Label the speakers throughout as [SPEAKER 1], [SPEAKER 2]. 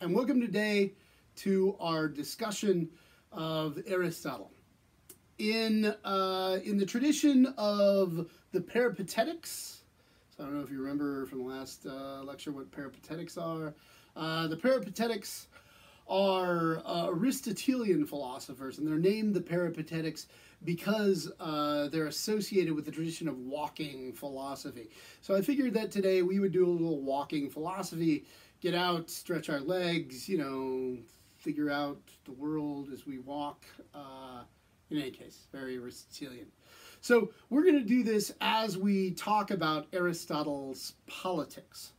[SPEAKER 1] and welcome today to our discussion of Aristotle. In the tradition of the Peripatetics, so I don't know if you remember from the last lecture what Peripatetics are. The Peripatetics are Aristotelian philosophers, and they're named the Peripatetics because they're associated with the tradition of walking philosophy. So I figured that today we would do a little walking philosophy, get out, stretch our legs, you know, figure out the world as we walk. In any case, very Aristotelian. So we're going to do this as we talk about Aristotle's politics.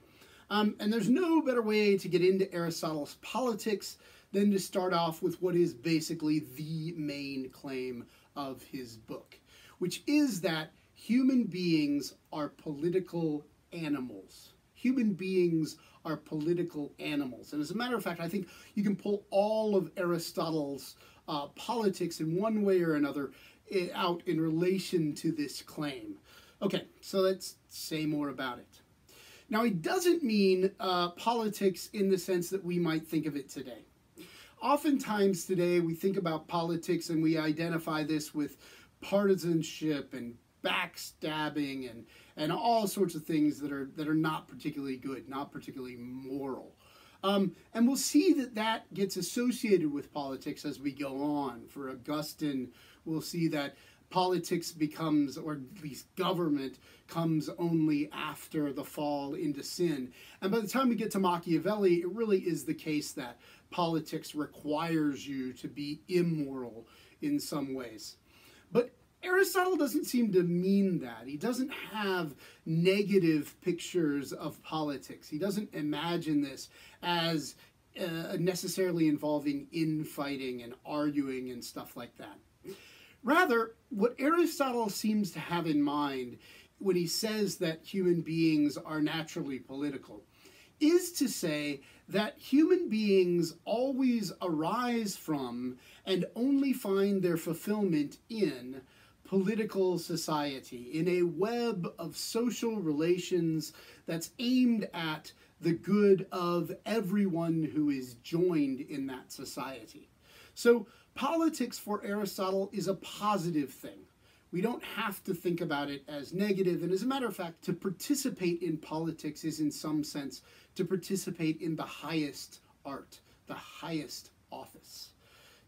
[SPEAKER 1] And there's no better way to get into Aristotle's politics than to start off with what is basically the main claim of his book, which is that human beings are political animals. Human beings are political animals. And as a matter of fact, I think you can pull all of Aristotle's politics in one way or another out in relation to this claim. Okay, so let's say more about it. Now, he doesn't mean politics in the sense that we might think of it today. Oftentimes today we think about politics and we identify this with partisanship and backstabbing and all sorts of things that are not particularly good, not particularly moral. And we'll see that that gets associated with politics as we go on. For Augustine, we'll see that politics becomes, or at least government, comes only after the fall into sin. And by the time we get to Machiavelli, it really is the case that politics requires you to be immoral in some ways. But Aristotle doesn't seem to mean that. He doesn't have negative pictures of politics. He doesn't imagine this as necessarily involving infighting and arguing and stuff like that. Rather, what Aristotle seems to have in mind when he says that human beings are naturally political is to say that human beings always arise from and only find their fulfillment in political society, in a web of social relations that's aimed at the good of everyone who is joined in that society. So politics for Aristotle is a positive thing. We don't have to think about it as negative. And as a matter of fact, to participate in politics is in some sense to participate in the highest art, the highest office.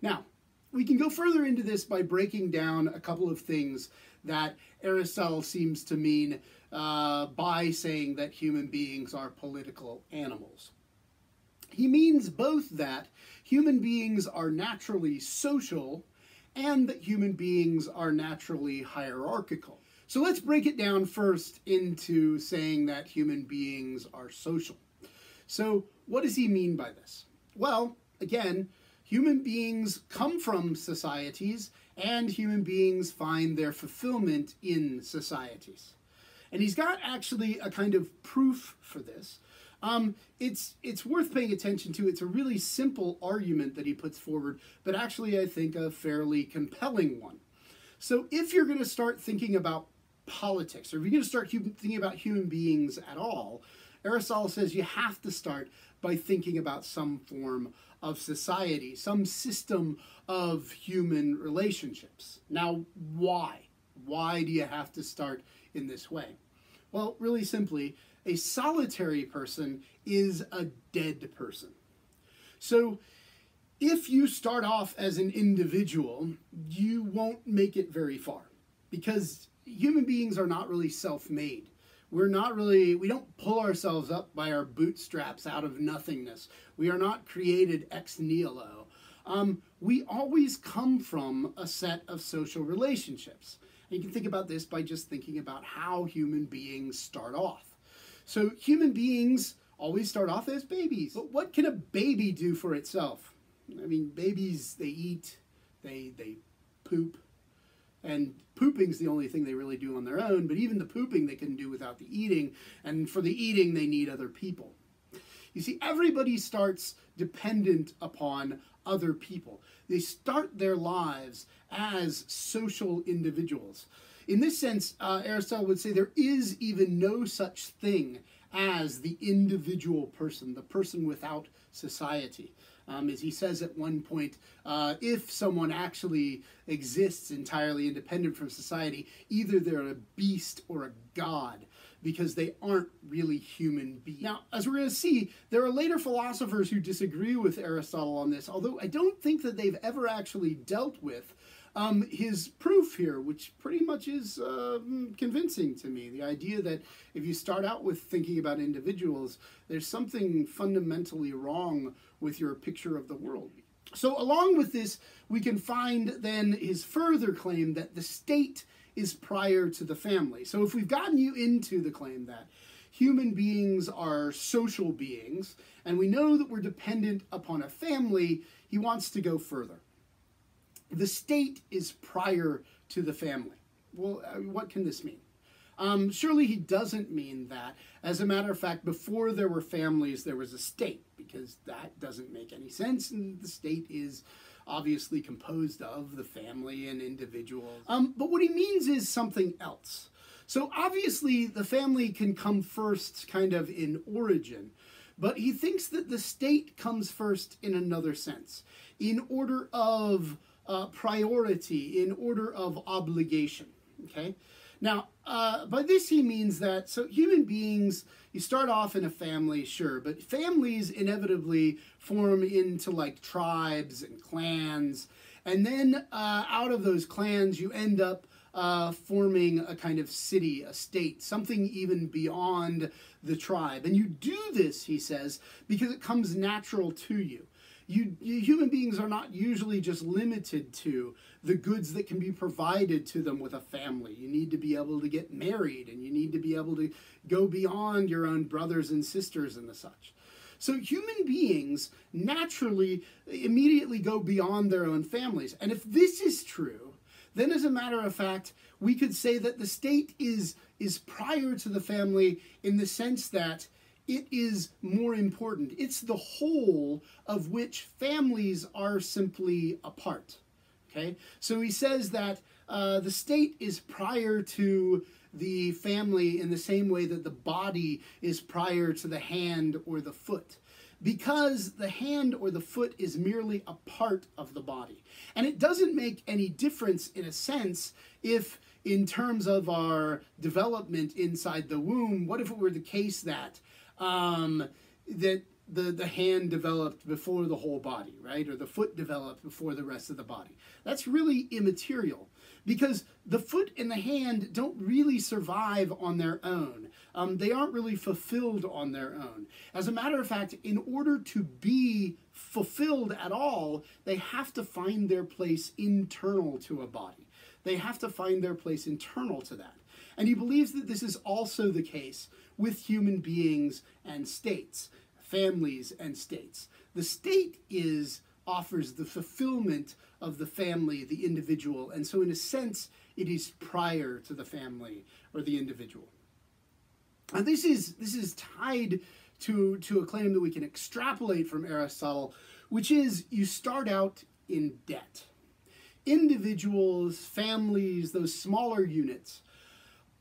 [SPEAKER 1] Now, we can go further into this by breaking down a couple of things that Aristotle seems to mean by saying that human beings are political animals. He means both that human beings are naturally social and that human beings are naturally hierarchical. So let's break it down first into saying that human beings are social. So what does he mean by this? Well, again, human beings come from societies and human beings find their fulfillment in societies. And he's got actually a kind of proof for this. It's worth paying attention to. It's a really simple argument that he puts forward, but actually I think a fairly compelling one. So if you're going to start thinking about politics, or if you're going to start thinking about human beings at all, Aristotle says you have to start by thinking about some form of society, some system of human relationships. Now, why? Why do you have to start in this way? Well, really simply, a solitary person is a dead person. So if you start off as an individual, you won't make it very far because human beings are not really self-made. We don't pull ourselves up by our bootstraps out of nothingness. We are not created ex nihilo. We always come from a set of social relationships. And you can think about this by just thinking about how human beings start off. So human beings always start off as babies. But what can a baby do for itself? I mean, babies, they eat, they poop. And pooping's the only thing they really do on their own, but even the pooping they can do without the eating, and for the eating they need other people. You see, everybody starts dependent upon other people. They start their lives as social individuals. In this sense, Aristotle would say there is even no such thing as the individual person, the person without society. As he says at one point, if someone actually exists entirely independent from society, either they're a beast or a god, because they aren't really human beings. Now, as we're going to see, there are later philosophers who disagree with Aristotle on this, although I don't think that they've ever actually dealt with his proof here, which pretty much is convincing to me. The idea that if you start out with thinking about individuals, there's something fundamentally wrong with your picture of the world. So along with this, we can find then his further claim that the state is prior to the family. So if we've gotten you into the claim that human beings are social beings, and we know that we're dependent upon a family, he wants to go further. The state is prior to the family. Well, what can this mean? Surely he doesn't mean that. As a matter of fact, before there were families, there was a state, because that doesn't make any sense, and the state is obviously composed of the family and individuals. But what he means is something else. So obviously the family can come first kind of in origin, but he thinks that the state comes first in another sense, in order of priority, in order of obligation, okay? Now, by this he means that, so human beings, you start off in a family, sure, but families inevitably form into like tribes and clans, and then out of those clans you end up forming a kind of city, a state, something even beyond the tribe. And you do this, he says, because it comes natural to you. Human beings are not usually just limited to the goods that can be provided to them with a family. You need to be able to get married, and you need to be able to go beyond your own brothers and sisters and the such. So human beings naturally immediately go beyond their own families. And if this is true, then as a matter of fact, we could say that the state is prior to the family in the sense that it is more important. It's the whole of which families are simply a part. Okay? So he says that the state is prior to the family in the same way that the body is prior to the hand or the foot, because the hand or the foot is merely a part of the body. And it doesn't make any difference, in a sense, if in terms of our development inside the womb, what if it were the case that that the hand developed before the whole body, right? Or the foot developed before the rest of the body. That's really immaterial, because the foot and the hand don't really survive on their own. They aren't really fulfilled on their own. As a matter of fact, in order to be fulfilled at all, they have to find their place internal to a body. They have to find their place internal to that. And he believes that this is also the case with human beings and states, families and states. The state offers the fulfillment of the family, the individual, and so in a sense, it is prior to the family or the individual. And this is tied to a claim that we can extrapolate from Aristotle, which is you start out in debt. Individuals, families, those smaller units,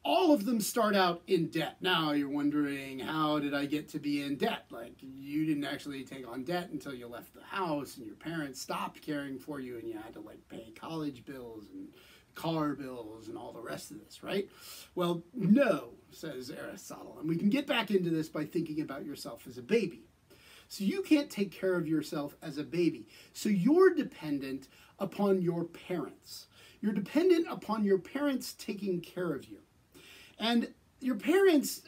[SPEAKER 1] all of them start out in debt. Now you're wondering, how did I get to be in debt? Like, you didn't actually take on debt until you left the house and your parents stopped caring for you and you had to like pay college bills and car bills and all the rest of this, right? Well, no, says Aristotle. And we can get back into this by thinking about yourself as a baby. So you can't take care of yourself as a baby. So you're dependent upon your parents. You're dependent upon your parents taking care of you. And your parents,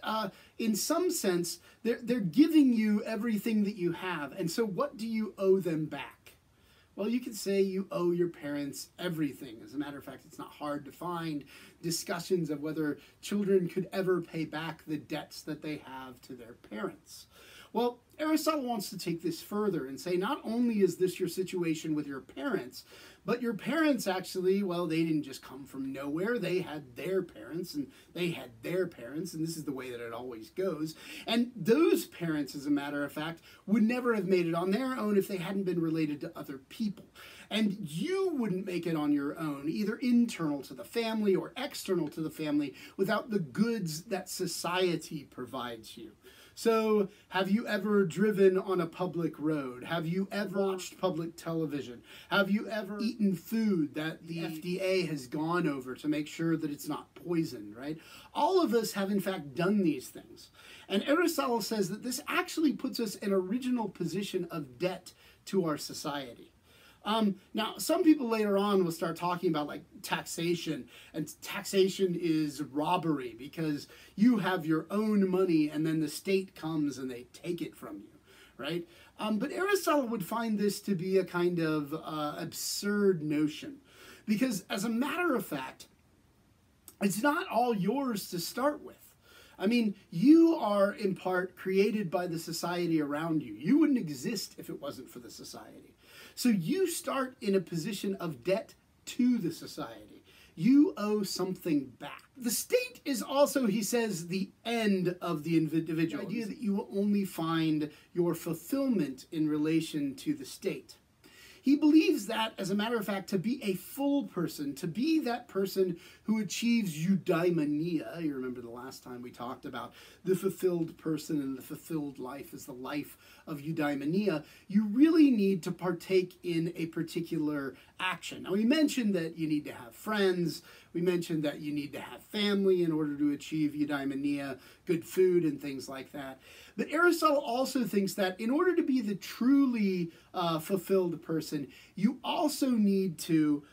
[SPEAKER 1] in some sense, they're giving you everything that you have. And so what do you owe them back? Well, you could say you owe your parents everything. As a matter of fact, it's not hard to find discussions of whether children could ever pay back the debts that they have to their parents. Well, Aristotle wants to take this further and say not only is this your situation with your parents, but your parents actually, well, they didn't just come from nowhere. They had their parents, and they had their parents, and this is the way that it always goes. And those parents, as a matter of fact, would never have made it on their own if they hadn't been related to other people. And you wouldn't make it on your own, either internal to the family or external to the family, without the goods that society provides you. So, have you ever driven on a public road? Have you ever watched public television? Have you ever eaten food that the FDA has gone over to make sure that it's not poisoned, right? All of us have, in fact, done these things. And Aristotle says that this actually puts us in an original position of debt to our society. Now, some people later on will start talking about like taxation, and taxation is robbery because you have your own money and then the state comes and they take it from you, right? But Aristotle would find this to be a kind of absurd notion because, as a matter of fact, it's not all yours to start with. I mean, you are in part created by the society around you. You wouldn't exist if it wasn't for the society. So you start in a position of debt to the society. You owe something back. The state is also, he says, the end of the individual. The idea that you will only find your fulfillment in relation to the state. He believes that, as a matter of fact, to be a full person, to be that person who achieves eudaimonia, you remember the last time we talked about the fulfilled person and the fulfilled life is the life of eudaimonia, you really need to partake in a particular action. Now, we mentioned that you need to have friends, we mentioned that you need to have family in order to achieve eudaimonia, good food and things like that. But Aristotle also thinks that in order to be the truly fulfilled person, you also need to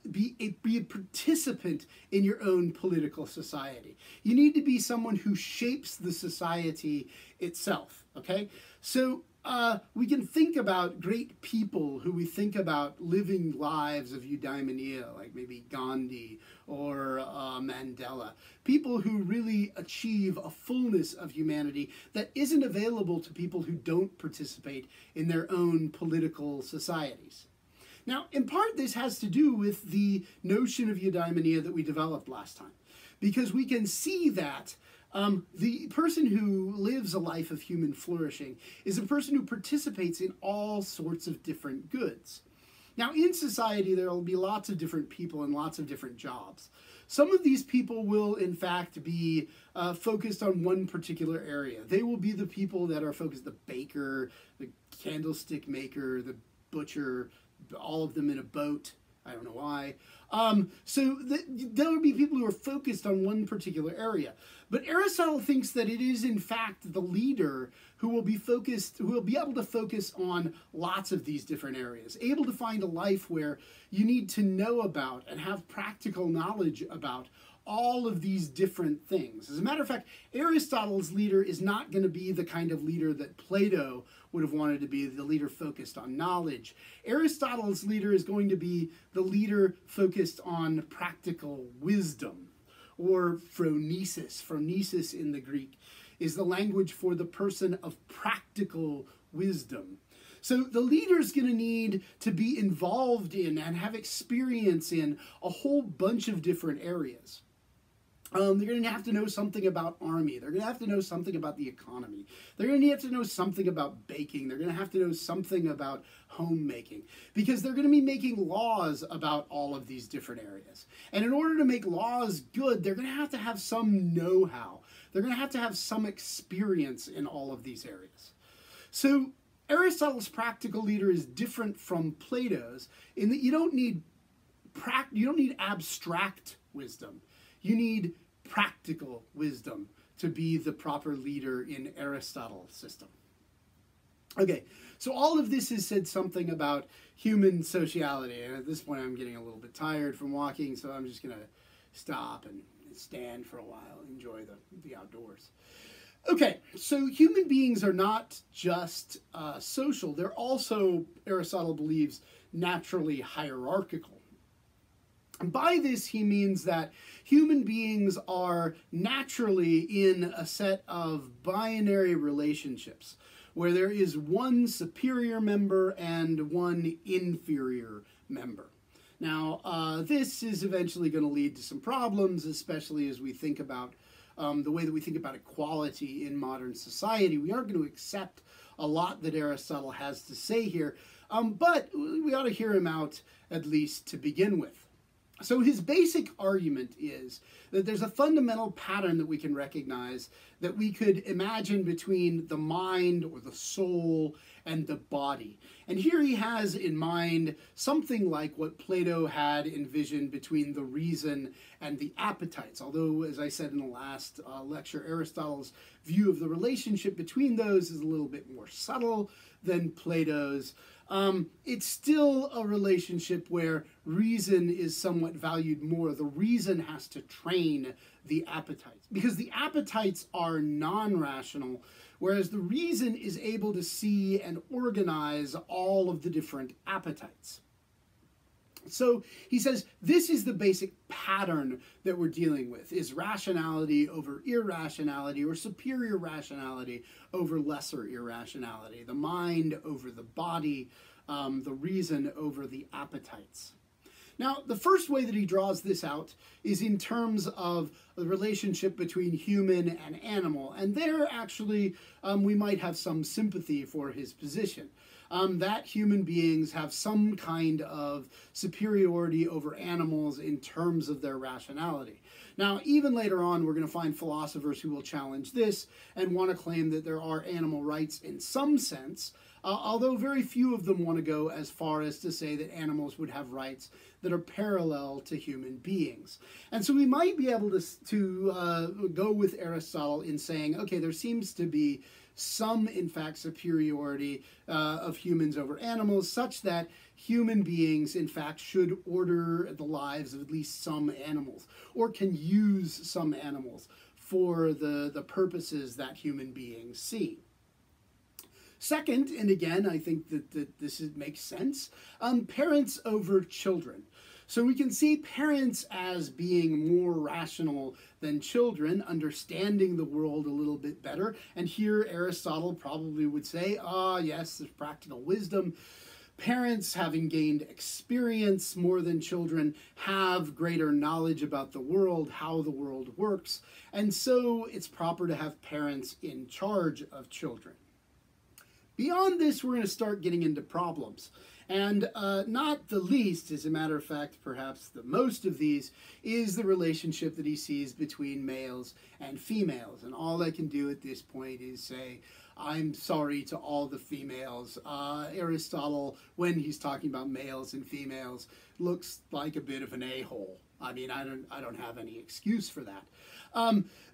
[SPEAKER 1] be a participant in your own political society. You need to be someone who shapes the society itself, okay? So we can think about great people who we think about living lives of eudaimonia, like maybe Gandhi or Mandela. People who really achieve a fullness of humanity that isn't available to people who don't participate in their own political societies. Now, in part, this has to do with the notion of eudaimonia that we developed last time, because we can see that the person who lives a life of human flourishing is a person who participates in all sorts of different goods. Now, in society, there will be lots of different people and lots of different jobs. Some of these people will, in fact, be focused on one particular area. They will be the people that are focused, the baker, the candlestick maker, the butcher, all of them in a boat. I don't know why. So there will be people who are focused on one particular area. But Aristotle thinks that it is, in fact, the leader who will be focused, who will be able to focus on lots of these different areas, able to find a life where you need to know about and have practical knowledge about all of these different things. As a matter of fact, Aristotle's leader is not going to be the kind of leader that Plato would have wanted to be, the leader focused on knowledge. Aristotle's leader is going to be the leader focused on practical wisdom, or phronesis. Phronesis in the Greek is the language for the person of practical wisdom. So the leader is going to need to be involved in and have experience in a whole bunch of different areas. They're going to have to know something about army. They're going to have to know something about the economy. They're going to have to know something about baking. They're going to have to know something about homemaking, because they're going to be making laws about all of these different areas. And in order to make laws good, they're going to have some know-how. They're going to have some experience in all of these areas. So Aristotle's practical leader is different from Plato's in that you don't need abstract wisdom. You need practical wisdom to be the proper leader in Aristotle's system. Okay, so all of this has said something about human sociality, and at this point I'm getting a little bit tired from walking, so I'm just going to stop and stand for a while, enjoy the outdoors. Okay, so human beings are not just social, they're also, Aristotle believes, naturally hierarchical. And by this he means that human beings are naturally in a set of binary relationships where there is one superior member and one inferior member. Now, this is eventually going to lead to some problems, especially as we think about the way that we think about equality in modern society. We aren't going to accept a lot that Aristotle has to say here, but we ought to hear him out at least to begin with. So his basic argument is that there's a fundamental pattern that we can recognize that we could imagine between the mind or the soul and the body. And here he has in mind something like what Plato had envisioned between the reason and the appetites. Although, as I said in the last lecture, Aristotle's view of the relationship between those is a little bit more subtle than Plato's. It's still a relationship where reason is somewhat valued more. The reason has to train the appetites, because the appetites are non-rational, whereas the reason is able to see and organize all of the different appetites. So he says this is the basic pattern that we're dealing with, is rationality over irrationality, or superior rationality over lesser irrationality, the mind over the body, the reason over the appetites. Now, the first way that he draws this out is in terms of the relationship between human and animal. And there, actually, we might have some sympathy for his position. That human beings have some kind of superiority over animals in terms of their rationality. Now, even later on, we're going to find philosophers who will challenge this and want to claim that there are animal rights in some sense, although very few of them want to go as far as to say that animals would have rights that are parallel to human beings. And so we might be able to go with Aristotle in saying, okay, there seems to be some, in fact, superiority of humans over animals, such that human beings, in fact, should order the lives of at least some animals, or can use some animals for the purposes that human beings see. Second, and again, I think that this makes sense, parents over children. So we can see parents as being more rational than children, understanding the world a little bit better. And here Aristotle probably would say, yes, there's practical wisdom. Parents, having gained experience more than children, have greater knowledge about the world, how the world works. And so it's proper to have parents in charge of children. Beyond this, we're going to start getting into problems. And not the least, as a matter of fact, perhaps the most of these, is the relationship that he sees between males and females. And all I can do at this point is say, I'm sorry to all the females. Aristotle, when he's talking about males and females, looks like a bit of an a-hole. I mean, I don't have any excuse for that.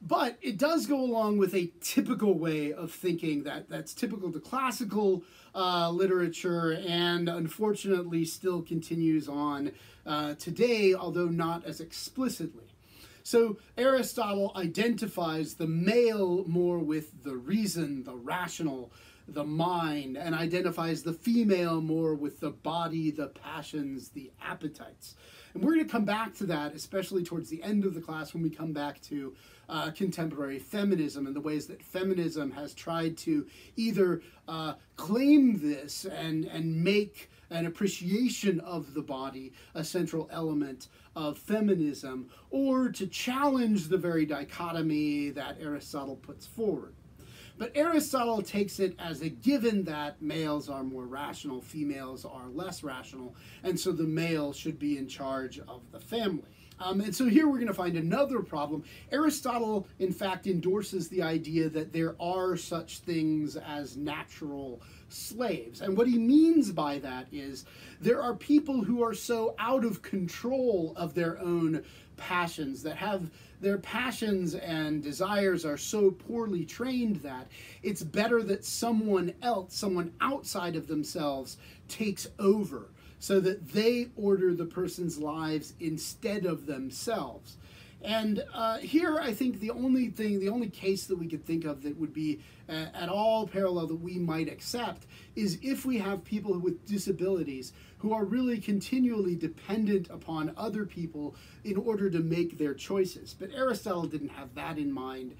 [SPEAKER 1] But it does go along with a typical way of thinking that's typical to classical literature, and unfortunately still continues on today, although not as explicitly. So Aristotle identifies the male more with the reason, the rational, the mind, and identifies the female more with the body, the passions, the appetites. And we're going to come back to that, especially towards the end of the class when we come back to contemporary feminism and the ways that feminism has tried to either claim this and make an appreciation of the body a central element of feminism, or to challenge the very dichotomy that Aristotle puts forward. But Aristotle takes it as a given that males are more rational, females are less rational, and so the male should be in charge of the family. And so here we're going to find another problem. Aristotle, in fact, endorses the idea that there are such things as natural slaves. And what he means by that is there are people who are so out of control of their own passions, that have their passions and desires are so poorly trained that it's better that someone else, someone outside of themselves, takes over so that they order the person's lives instead of themselves. And here I think the only case that we could think of that would be at all parallel that we might accept is if we have people with disabilities who are really continually dependent upon other people in order to make their choices. But Aristotle didn't have that in mind.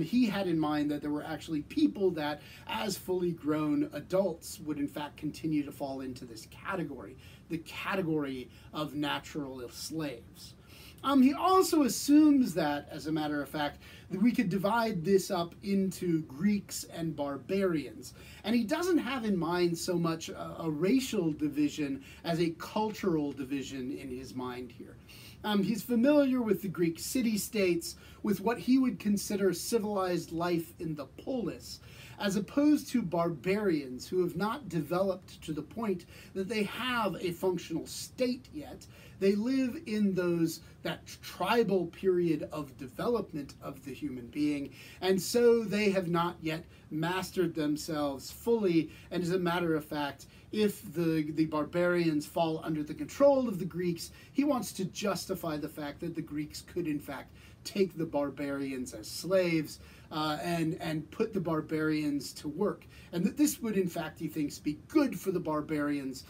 [SPEAKER 1] He had in mind that there were actually people that, as fully grown adults, would in fact continue to fall into this category, the category of natural slaves. He also assumes that, as a matter of fact, that we could divide this up into Greeks and barbarians. And he doesn't have in mind so much a racial division as a cultural division in his mind here. He's familiar with the Greek city-states, with what he would consider civilized life in the polis, as opposed to barbarians who have not developed to the point that they have a functional state yet. They live in that tribal period of development of the human being, and so they have not yet mastered themselves fully. And as a matter of fact, if the barbarians fall under the control of the Greeks, he wants to justify the fact that the Greeks could in fact take the barbarians as slaves and put the barbarians to work. And that this would in fact, he thinks, be good for the barbarians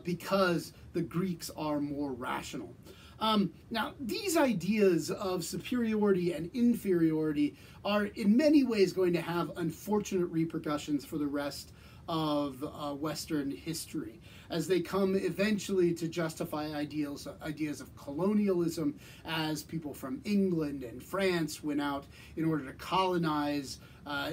[SPEAKER 1] because the Greeks are more rational. Now, these ideas of superiority and inferiority are in many ways going to have unfortunate repercussions for the rest of Western history, as they come eventually to justify ideas of colonialism, as people from England and France went out in order to colonize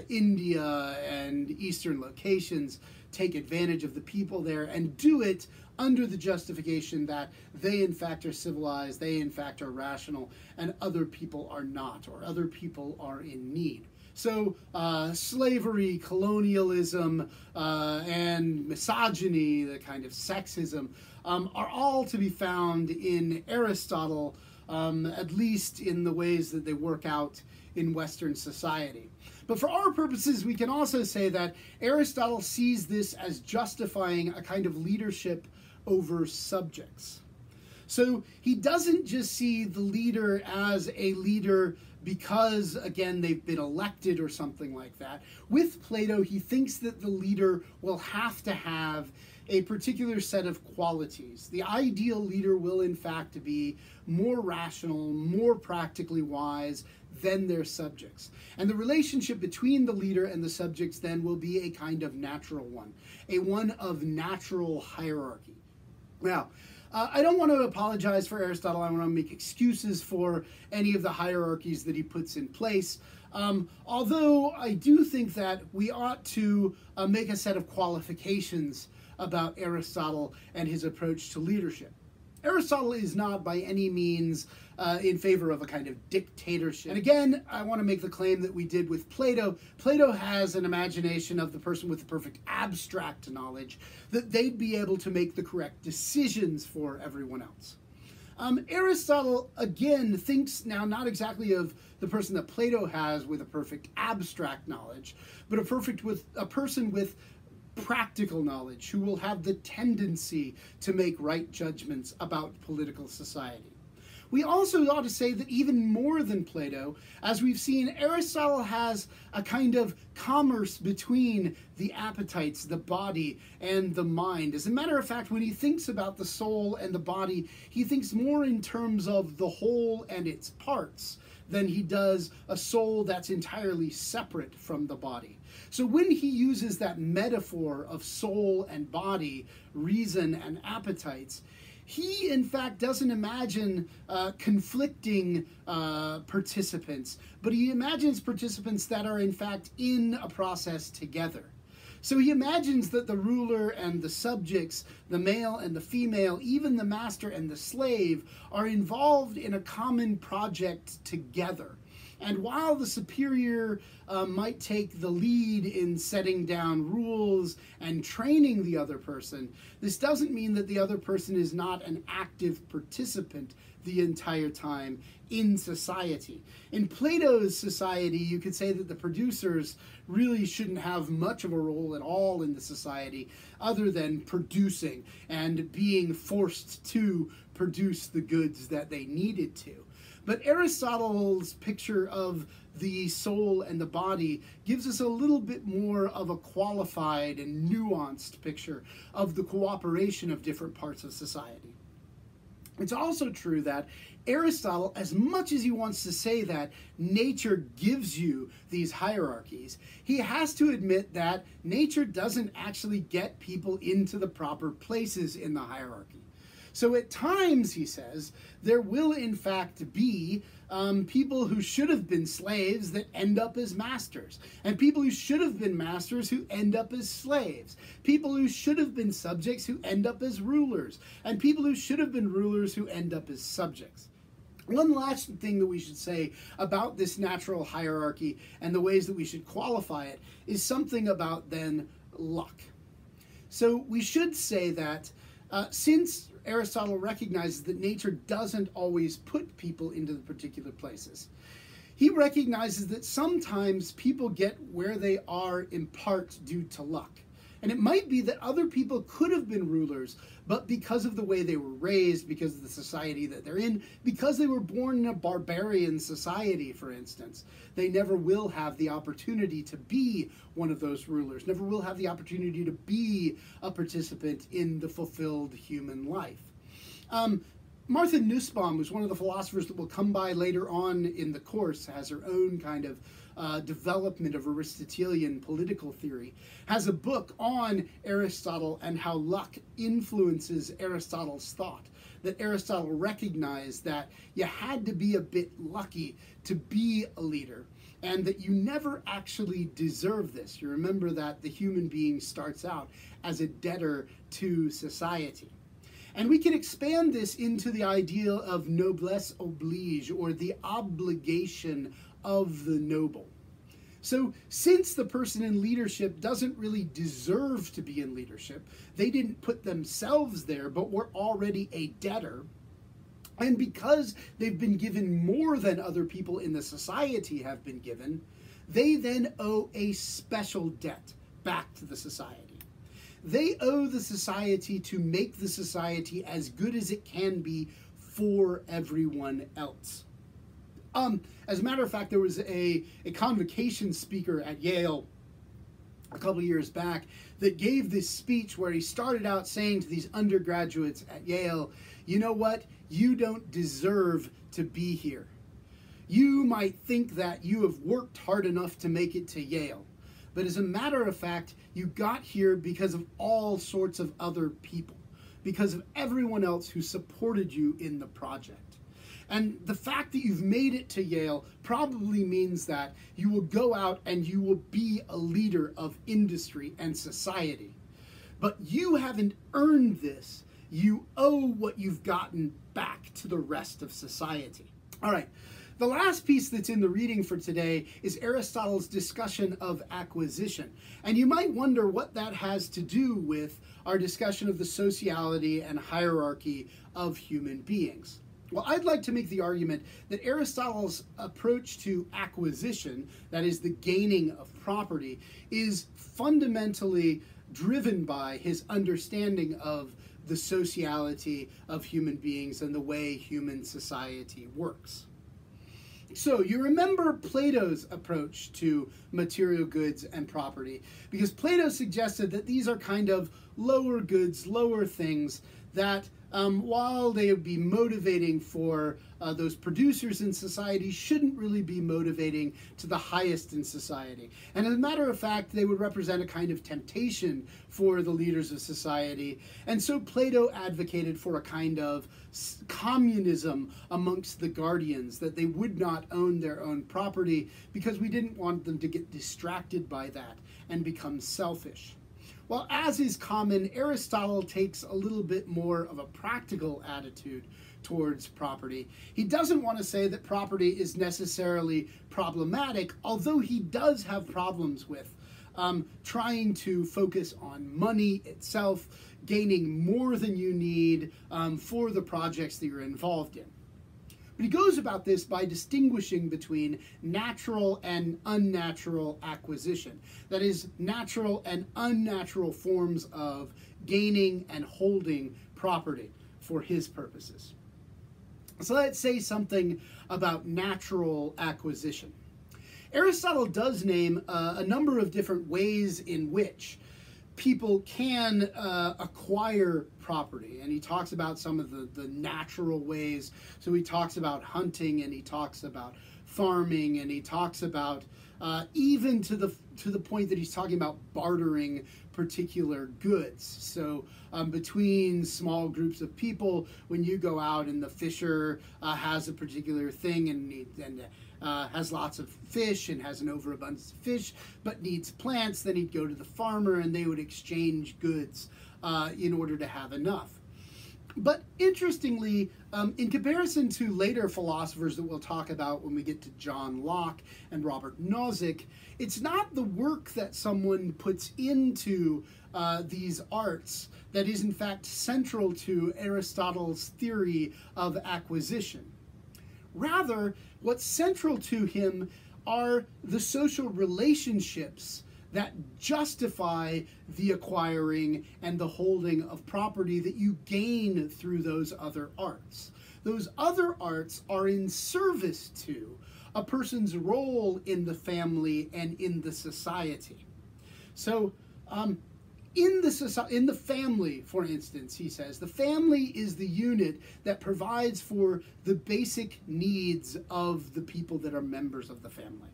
[SPEAKER 1] India and Eastern locations, take advantage of the people there, and do it under the justification that they in fact are civilized, they in fact are rational, and other people are not, or other people are in need. So slavery, colonialism, and misogyny, the kind of sexism, are all to be found in Aristotle, at least in the ways that they work out in Western society. But for our purposes, we can also say that Aristotle sees this as justifying a kind of leadership over subjects. So he doesn't just see the leader as a leader because, again, they've been elected or something like that. With Plato, he thinks that the leader will have to have a particular set of qualities. The ideal leader will, in fact, be more rational, more practically wise than their subjects. And the relationship between the leader and the subjects then will be a kind of natural one, a one of natural hierarchy. Now, I don't want to apologize for Aristotle. I want to make excuses for any of the hierarchies that he puts in place. Although I do think that we ought to make a set of qualifications about Aristotle and his approach to leadership. Aristotle is not by any means in favor of a kind of dictatorship. And again, I want to make the claim that we did with Plato. Plato has an imagination of the person with the perfect abstract knowledge, that they'd be able to make the correct decisions for everyone else. Aristotle, again, thinks now not exactly of the person that Plato has with a perfect abstract knowledge, but a person with practical knowledge, who will have the tendency to make right judgments about political society. We also ought to say that even more than Plato, as we've seen, Aristotle has a kind of commerce between the appetites, the body, and the mind. As a matter of fact, when he thinks about the soul and the body, he thinks more in terms of the whole and its parts than he does a soul that's entirely separate from the body. So when he uses that metaphor of soul and body, reason and appetites, he in fact doesn't imagine conflicting participants, but he imagines participants that are in fact in a process together. So he imagines that the ruler and the subjects, the male and the female, even the master and the slave, are involved in a common project together. And while the superior might take the lead in setting down rules and training the other person, this doesn't mean that the other person is not an active participant the entire time in society. In Plato's society, you could say that the producers really shouldn't have much of a role at all in the society other than producing and being forced to produce the goods that they needed to. But Aristotle's picture of the soul and the body gives us a little bit more of a qualified and nuanced picture of the cooperation of different parts of society. It's also true that Aristotle, as much as he wants to say that nature gives you these hierarchies, he has to admit that nature doesn't actually get people into the proper places in the hierarchy. So at times, he says, there will in fact be people who should have been slaves that end up as masters, and people who should have been masters who end up as slaves, people who should have been subjects who end up as rulers, and people who should have been rulers who end up as subjects. One last thing that we should say about this natural hierarchy and the ways that we should qualify it is something about then luck. So we should say that since Aristotle recognizes that nature doesn't always put people into the particular places, he recognizes that sometimes people get where they are in part due to luck. And it might be that other people could have been rulers, but because of the way they were raised, because of the society that they're in, because they were born in a barbarian society, for instance, they never will have the opportunity to be one of those rulers, never will have the opportunity to be a participant in the fulfilled human life. Martha Nussbaum, who's one of the philosophers that will come by later on in the course, has her own kind of development of Aristotelian political theory, has a book on Aristotle and how luck influences Aristotle's thought. That Aristotle recognized that you had to be a bit lucky to be a leader, and that you never actually deserve this. You remember that the human being starts out as a debtor to society. And we can expand this into the idea of noblesse oblige, or the obligation of the noble. So since the person in leadership doesn't really deserve to be in leadership, they didn't put themselves there, but were already a debtor, and because they've been given more than other people in the society have been given, they then owe a special debt back to the society. They owe the society to make the society as good as it can be for everyone else. As a matter of fact, there was a convocation speaker at Yale a couple of years back that gave this speech where he started out saying to these undergraduates at Yale, you know what? You don't deserve to be here. You might think that you have worked hard enough to make it to Yale. But as a matter of fact, you got here because of all sorts of other people, because of everyone else who supported you in the project. And the fact that you've made it to Yale probably means that you will go out and you will be a leader of industry and society. But you haven't earned this. You owe what you've gotten back to the rest of society. All right. The last piece that's in the reading for today is Aristotle's discussion of acquisition. And you might wonder what that has to do with our discussion of the sociality and hierarchy of human beings. Well, I'd like to make the argument that Aristotle's approach to acquisition, that is the gaining of property, is fundamentally driven by his understanding of the sociality of human beings and the way human society works. So you remember Plato's approach to material goods and property, because Plato suggested that these are kind of lower goods, lower things that while they would be motivating for those producers in society, shouldn't really be motivating to the highest in society. And as a matter of fact, they would represent a kind of temptation for the leaders of society. And so Plato advocated for a kind of communism amongst the guardians, that they would not own their own property because we didn't want them to get distracted by that and become selfish. Well, as is common, Aristotle takes a little bit more of a practical attitude towards property. He doesn't want to say that property is necessarily problematic, although he does have problems with trying to focus on money itself, gaining more than you need for the projects that you're involved in. But he goes about this by distinguishing between natural and unnatural acquisition. That is, natural and unnatural forms of gaining and holding property for his purposes. So let's say something about natural acquisition. Aristotle does name a number of different ways in which people can acquire property, and he talks about some of the natural ways. So he talks about hunting, and he talks about farming, and he talks about even to the point that he's talking about bartering particular goods. So between small groups of people, when you go out and the fisher has a particular thing and has lots of fish and has an overabundance of fish, but needs plants, then he'd go to the farmer and they would exchange goods in order to have enough. But interestingly, in comparison to later philosophers that we'll talk about when we get to John Locke and Robert Nozick, it's not the work that someone puts into these arts that is in fact central to Aristotle's theory of acquisition. Rather, what's central to him are the social relationships that justify the acquiring and the holding of property that you gain through those other arts. Those other arts are in service to a person's role in the family and in the society. So, in the family, for instance, he says, the family is the unit that provides for the basic needs of the people that are members of the family.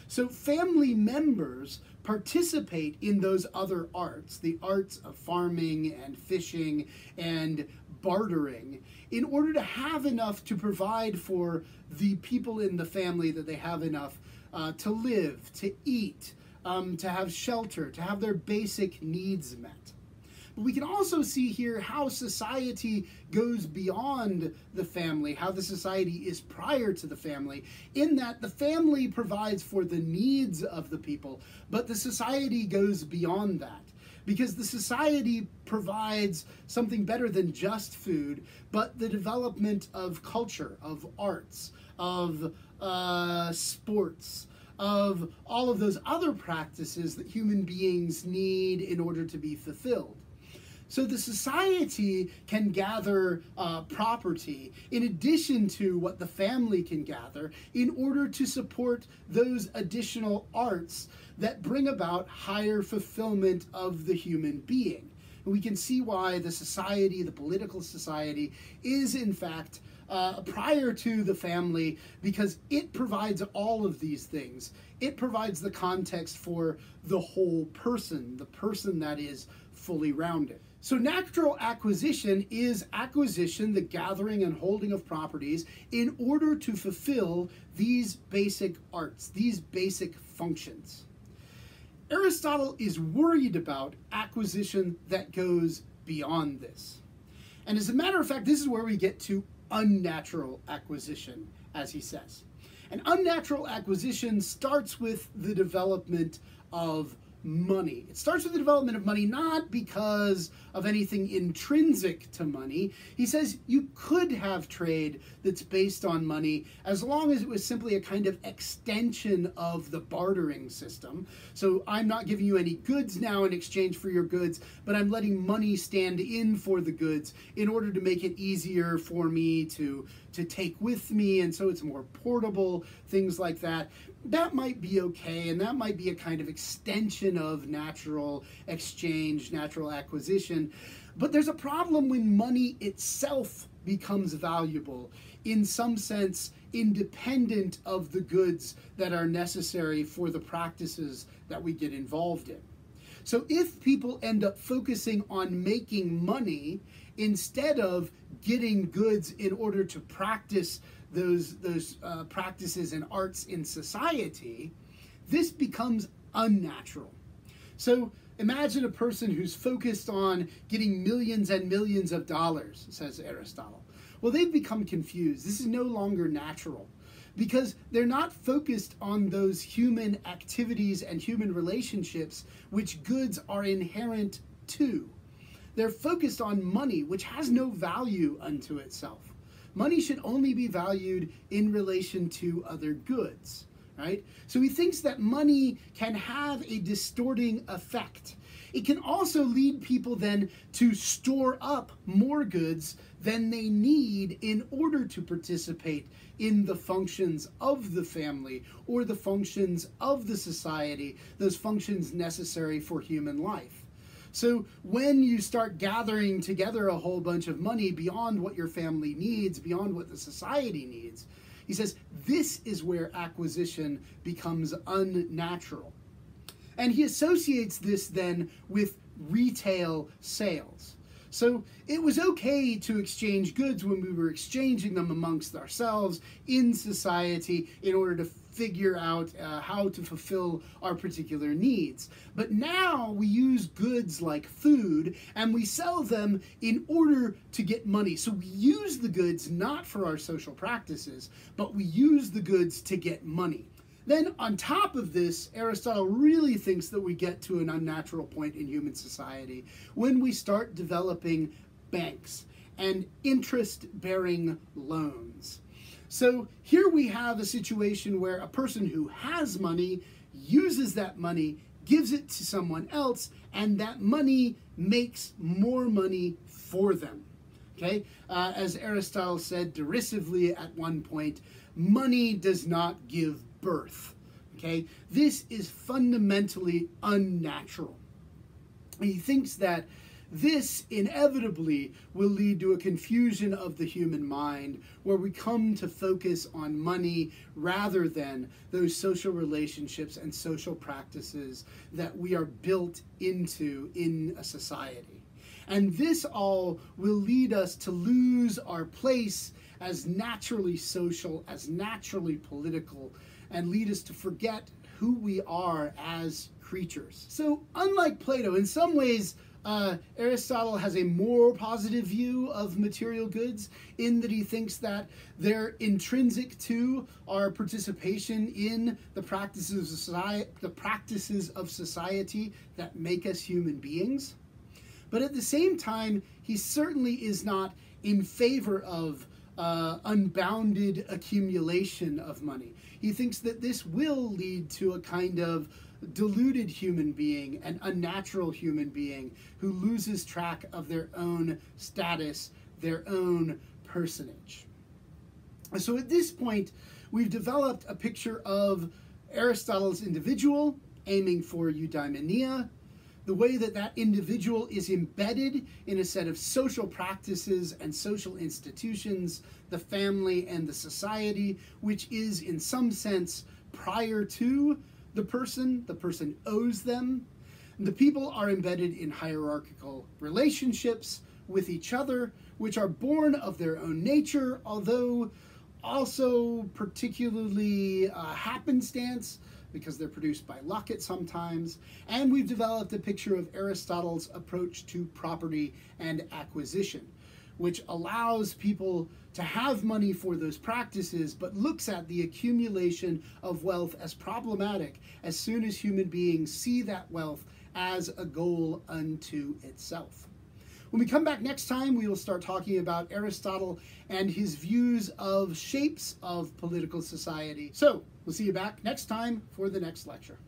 [SPEAKER 1] So family members participate in those other arts, the arts of farming and fishing and bartering, in order to have enough to provide for the people in the family, that they have enough to live, to eat, to have shelter, to have their basic needs met. But we can also see here how society goes beyond the family, how the society is prior to the family, in that the family provides for the needs of the people, but the society goes beyond that. Because the society provides something better than just food, but the development of culture, of arts, of sports, of all of those other practices that human beings need in order to be fulfilled. So the society can gather property in addition to what the family can gather in order to support those additional arts that bring about higher fulfillment of the human being. And we can see why the society, the political society, is in fact prior to the family, because it provides all of these things. It provides the context for the whole person, the person that is fully rounded. So natural acquisition is acquisition, the gathering and holding of properties, in order to fulfill these basic arts, these basic functions. Aristotle is worried about acquisition that goes beyond this. And as a matter of fact, this is where we get to unnatural acquisition, as he says. And unnatural acquisition starts with the development of money. It starts with the development of money, not because of anything intrinsic to money. He says you could have trade that's based on money as long as it was simply a kind of extension of the bartering system. So I'm not giving you any goods now in exchange for your goods, but I'm letting money stand in for the goods in order to make it easier for me to take with me, and so it's more portable, things like that. That might be okay, and that might be a kind of extension of natural exchange, natural acquisition. But there's a problem when money itself becomes valuable, in some sense independent of the goods that are necessary for the practices that we get involved in. So if people end up focusing on making money instead of getting goods in order to practice those practices and arts in society, this becomes unnatural. So imagine a person who's focused on getting millions and millions of dollars, says Aristotle. Well, they've become confused. This is no longer natural, because they're not focused on those human activities and human relationships which goods are inherent to. They're focused on money, which has no value unto itself. Money should only be valued in relation to other goods, right? So he thinks that money can have a distorting effect. It can also lead people then to store up more goods than they need in order to participate in the functions of the family or the functions of the society, those functions necessary for human life. So when you start gathering together a whole bunch of money beyond what your family needs, beyond what the society needs, He says this is where acquisition becomes unnatural. And he associates this then with retail sales. So it was okay to exchange goods when we were exchanging them amongst ourselves in society in order to figure out how to fulfill our particular needs. But now we use goods like food and we sell them in order to get money. So we use the goods not for our social practices, but we use the goods to get money. Then on top of this, Aristotle really thinks that we get to an unnatural point in human society when we start developing banks and interest-bearing loans. So here we have a situation where a person who has money uses that money, gives it to someone else, and that money makes more money for them. Okay? As Aristotle said derisively at one point, money does not give birth. Okay? This is fundamentally unnatural. He thinks that this inevitably will lead to a confusion of the human mind where we come to focus on money rather than those social relationships and social practices that we are built into in a society. And this all will lead us to lose our place as naturally social, as naturally political, and lead us to forget who we are as creatures. So unlike Plato, in some ways, Aristotle has a more positive view of material goods in that he thinks that they're intrinsic to our participation in the practices of society that make us human beings. But at the same time, he certainly is not in favor of unbounded accumulation of money. He thinks that this will lead to a kind of deluded human being, an unnatural human being who loses track of their own status, their own personage. So at this point, we've developed a picture of Aristotle's individual aiming for eudaimonia, the way that that individual is embedded in a set of social practices and social institutions, the family and the society, which is in some sense prior to the person owes them. The people are embedded in hierarchical relationships with each other, which are born of their own nature, although also particularly happenstance, because they're produced by luck at sometimes. And we've developed a picture of Aristotle's approach to property and acquisition, which allows people to have money for those practices, but looks at the accumulation of wealth as problematic as soon as human beings see that wealth as a goal unto itself. When we come back next time, we will start talking about Aristotle and his views of shapes of political society. So, we'll see you back next time for the next lecture.